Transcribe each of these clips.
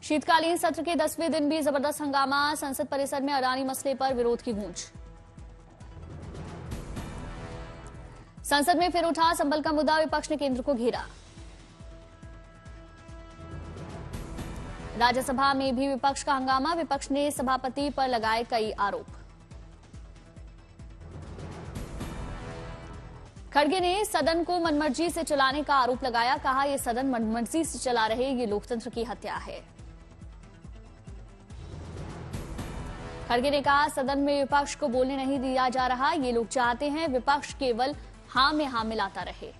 शीतकालीन सत्र के 10वें दिन भी जबरदस्त हंगामा। संसद परिसर में अडानी मसले पर विरोध की गूंज। संसद में फिर उठा संबल का मुद्दा, विपक्ष ने केंद्र को घेरा। राज्यसभा में भी विपक्ष का हंगामा, विपक्ष ने सभापति पर लगाए कई आरोप। खड़गे ने सदन को मनमर्जी से चलाने का आरोप लगाया, कहा यह सदन मनमर्जी से चला रहे ये लोकतंत्र की हत्या है। खड़गे ने कहा सदन में विपक्ष को बोलने नहीं दिया जा रहा, ये लोग चाहते हैं विपक्ष केवल हां में हां मिलाता रहे।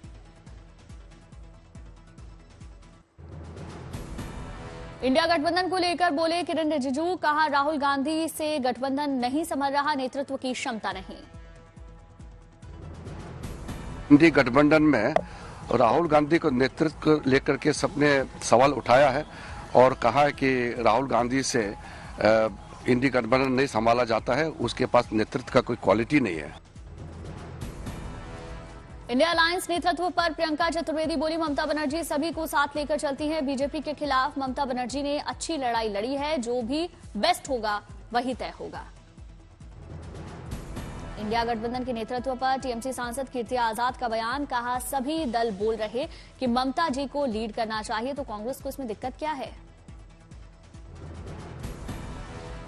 इंडिया गठबंधन को लेकर बोले किरण रिजिजू, कहा राहुल गांधी से गठबंधन नहीं संभल रहा, नेतृत्व की क्षमता नहीं। इंडिया गठबंधन में राहुल गांधी को नेतृत्व को लेकर के सबने सवाल उठाया है और कहा है कि राहुल गांधी से इंडिया गठबंधन नहीं संभाला जाता है, उसके पास नेतृत्व का कोई क्वालिटी नहीं है। इंडिया अलायंस नेतृत्व पर प्रियंका चतुर्वेदी बोली, ममता बनर्जी सभी को साथ लेकर चलती हैं, बीजेपी के खिलाफ ममता बनर्जी ने अच्छी लड़ाई लड़ी है, जो भी बेस्ट होगा वही तय होगा। इंडिया गठबंधन के नेतृत्व पर टीएमसी सांसद कीर्ति आजाद का बयान, कहा सभी दल बोल रहे कि ममता जी को लीड करना चाहिए, तो कांग्रेस को इसमें दिक्कत क्या है।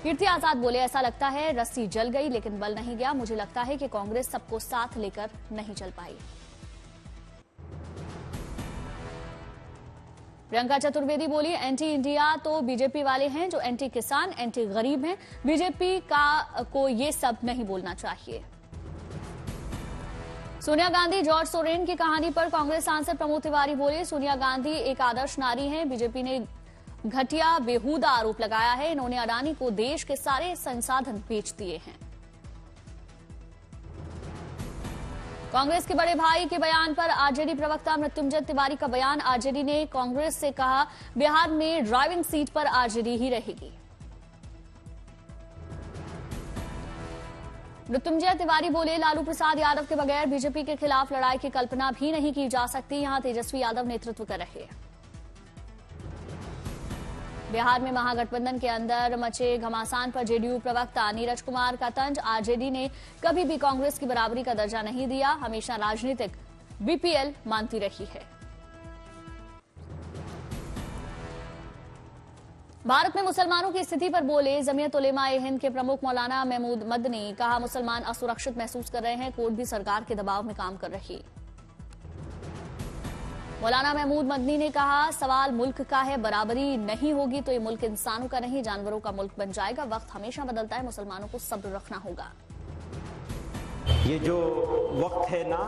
कीर्ति आजाद बोले, ऐसा लगता है रस्सी जल गई लेकिन बल नहीं गया, मुझे लगता है कि कांग्रेस सबको साथ लेकर नहीं चल पाई। प्रियंका चतुर्वेदी बोली, एंटी इंडिया तो बीजेपी वाले हैं, जो एंटी किसान एंटी गरीब हैं, बीजेपी को ये सब नहीं बोलना चाहिए। सोनिया गांधी जॉर्ज सोरेन की कहानी पर कांग्रेस सांसद प्रमोद तिवारी बोले, सोनिया गांधी एक आदर्श नारी हैं, बीजेपी ने घटिया बेहुदा आरोप लगाया है, इन्होंने अडानी को देश के सारे संसाधन बेच दिए हैं। कांग्रेस के बड़े भाई के बयान पर आरजेडी प्रवक्ता मृत्युंजय तिवारी का बयान, आरजेडी ने कांग्रेस से कहा बिहार में ड्राइविंग सीट पर आरजेडी ही रहेगी। मृत्युंजय तिवारी बोले, लालू प्रसाद यादव के बगैर बीजेपी के खिलाफ लड़ाई की कल्पना भी नहीं की जा सकती, यहां तेजस्वी यादव नेतृत्व कर रहे हैं। बिहार में महागठबंधन के अंदर मचे घमासान पर जेडीयू प्रवक्ता नीरज कुमार का तंज, आरजेडी ने कभी भी कांग्रेस की बराबरी का दर्जा नहीं दिया, हमेशा राजनीतिक बीपीएल मानती रही है। भारत में मुसलमानों की स्थिति पर बोले जमीयत उलेमा-ए-हिंद के प्रमुख मौलाना महमूद मदनी, कहा मुसलमान असुरक्षित महसूस कर रहे हैं, कोर्ट भी सरकार के दबाव में काम कर रही। मौलाना महमूद मदनी ने कहा सवाल मुल्क का है, बराबरी नहीं होगी तो ये मुल्क इंसानों का नहीं जानवरों का मुल्क बन जाएगा, वक्त हमेशा बदलता है, मुसलमानों को सब्र रखना होगा। ये जो वक्त है ना,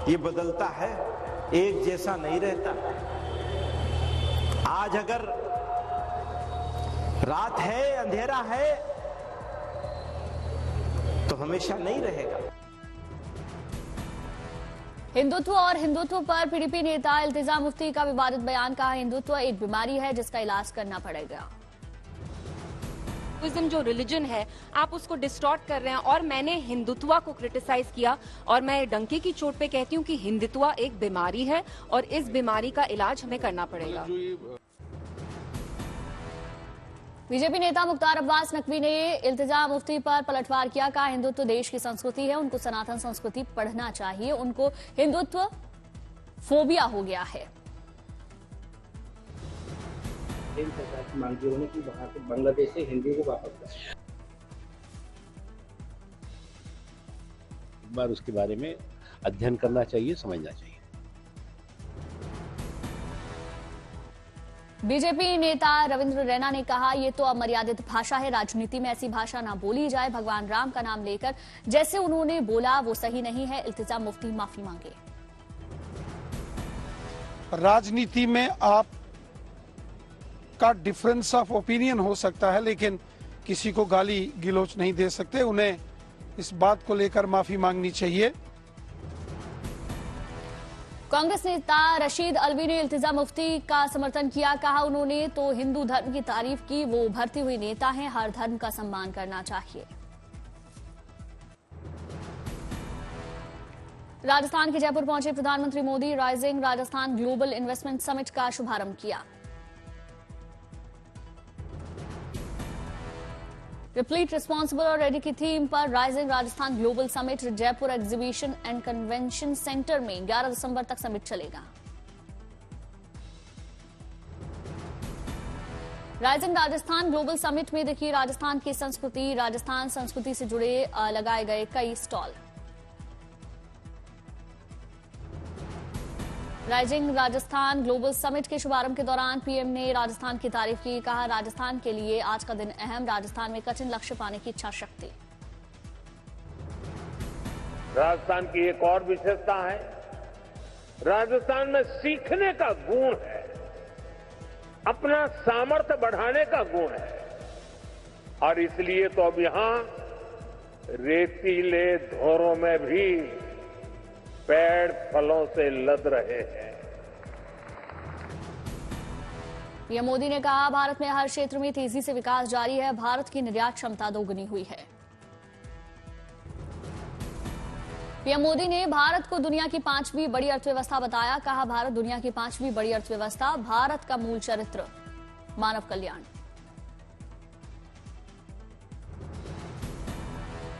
ये बदलता है, एक जैसा नहीं रहता। आज अगर रात है, अंधेरा है, तो हमेशा नहीं रहेगा। हिंदुत्व और हिंदुत्व पर पीडीपी नेता इल्तिजा मुफ्ती का विवादित बयान, कहा हिंदुत्व एक बीमारी है जिसका इलाज करना पड़ेगा। हिंदुइज्म जो रिलीजन है आप उसको डिस्टॉर्ट कर रहे हैं, और मैंने हिंदुत्व को क्रिटिसाइज किया, और मैं डंके की चोट पे कहती हूँ कि हिंदुत्व एक बीमारी है और इस बीमारी का इलाज हमें करना पड़ेगा। बीजेपी नेता मुख्तार अब्बास नकवी ने इल्तिजा मुफ्ती पर पलटवार किया, कहा हिंदुत्व देश की संस्कृति है, उनको सनातन संस्कृति पढ़ना चाहिए, उनको हिंदुत्व फोबिया हो गया है। सरकार की मांग होने की वहां से बांग्लादेश से हिंदी को वापस करें। एक बार उसके बारे में अध्ययन करना चाहिए, समझना चाहिए। बीजेपी नेता रविंद्र रैना ने कहा यह तो अमर्यादित भाषा है, राजनीति में ऐसी भाषा ना बोली जाए, भगवान राम का नाम लेकर जैसे उन्होंने बोला वो सही नहीं है, इल्तिजा मुफ्ती माफी मांगे। राजनीति में आप का डिफरेंस ऑफ ओपिनियन हो सकता है, लेकिन किसी को गाली गिलोच नहीं दे सकते, उन्हें इस बात को लेकर माफी मांगनी चाहिए। कांग्रेस नेता रशीद अलवी ने इल्तिजा मुफ्ती का समर्थन किया, कहा उन्होंने तो हिंदू धर्म की तारीफ की, वो उभरती हुई नेता हैं, हर धर्म का सम्मान करना चाहिए। राजस्थान के जयपुर पहुंचे प्रधानमंत्री Modi, rising Rajasthan global investment summit का शुभारंभ किया। रिप्लीट, रिस्पॉन्सिबल और रेडी की थीम पर rising Rajasthan global summit Jaipur exhibition and convention centre में 11 दिसंबर तक समिट चलेगा। राइजिंग राजस्थान ग्लोबल समिट में देखिए राजस्थान की संस्कृति, राजस्थान संस्कृति से जुड़े लगाए गए कई stall. Rising Rajasthan global summit के शुभारंभ के दौरान पीएम ने राजस्थान की तारीफ की। कहा, राजस्थान के लिए आज का दिन अहम, राजस्थान में कठिन लक्ष्य पाने की इच्छा शक्ति। राजस्थान की एक और विशेषता है, राजस्थान में सीखने का गुण है, अपना सामर्थ्य बढ़ाने का गुण है और इसलिए तो अब यहां रेतीले धोरों में भी पेड़ फलों से लद रहे हैं। पीएम मोदी ने कहा, भारत में हर क्षेत्र में तेजी से विकास जारी है, भारत की निर्यात क्षमता दोगुनी हुई है। पीएम मोदी ने भारत को दुनिया की 5वीं बड़ी अर्थव्यवस्था बताया। कहा, भारत दुनिया की 5वीं बड़ी अर्थव्यवस्था, भारत का मूल चरित्र मानव कल्याण।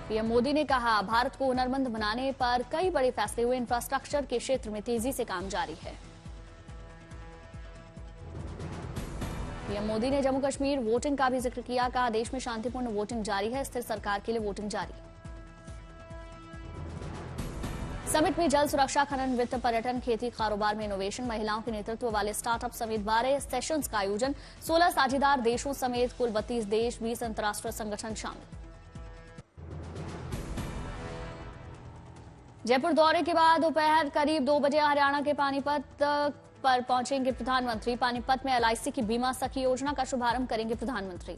पीएम मोदी ने कहा, भारत को हुनरमंद बनाने पर कई बड़े फैसले हुए, इंफ्रास्ट्रक्चर के क्षेत्र में तेजी से काम जारी है। पीएम मोदी ने जम्मू कश्मीर वोटिंग का भी जिक्र किया। कहा, देश में शांतिपूर्ण वोटिंग जारी है, स्थिर सरकार के लिए वोटिंग जारी। समिट में जल सुरक्षा, खनन, वित्त, पर्यटन, खेती, कारोबार में इनोवेशन, महिलाओं के नेतृत्व वाले स्टार्टअप समेत 12 सेशंस का आयोजन। 16 साझेदार देशों समेत कुल 32 देश, 20 अंतर्राष्ट्रीय संगठन शामिल। जयपुर दौरे के बाद दोपहर करीब 2 बजे हरियाणा के पानीपत पर पहुंचेंगे प्रधानमंत्री। पानीपत में एलआईसी की बीमा सखी योजना का शुभारंभ करेंगे प्रधानमंत्री।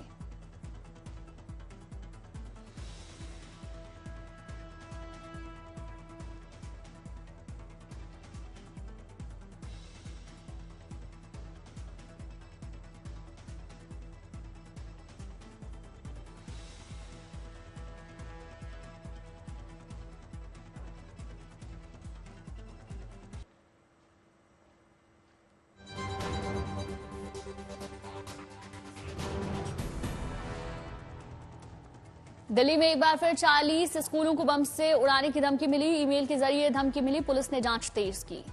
दिल्ली में एक बार फिर 40 स्कूलों को बम से उड़ाने की धमकी मिली। ईमेल के जरिए धमकी मिली, पुलिस ने जांच तेज की।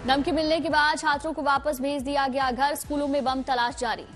धमकी मिलने के बाद छात्रों को वापस भेज दिया गया घर। स्कूलों में बम तलाश जारी।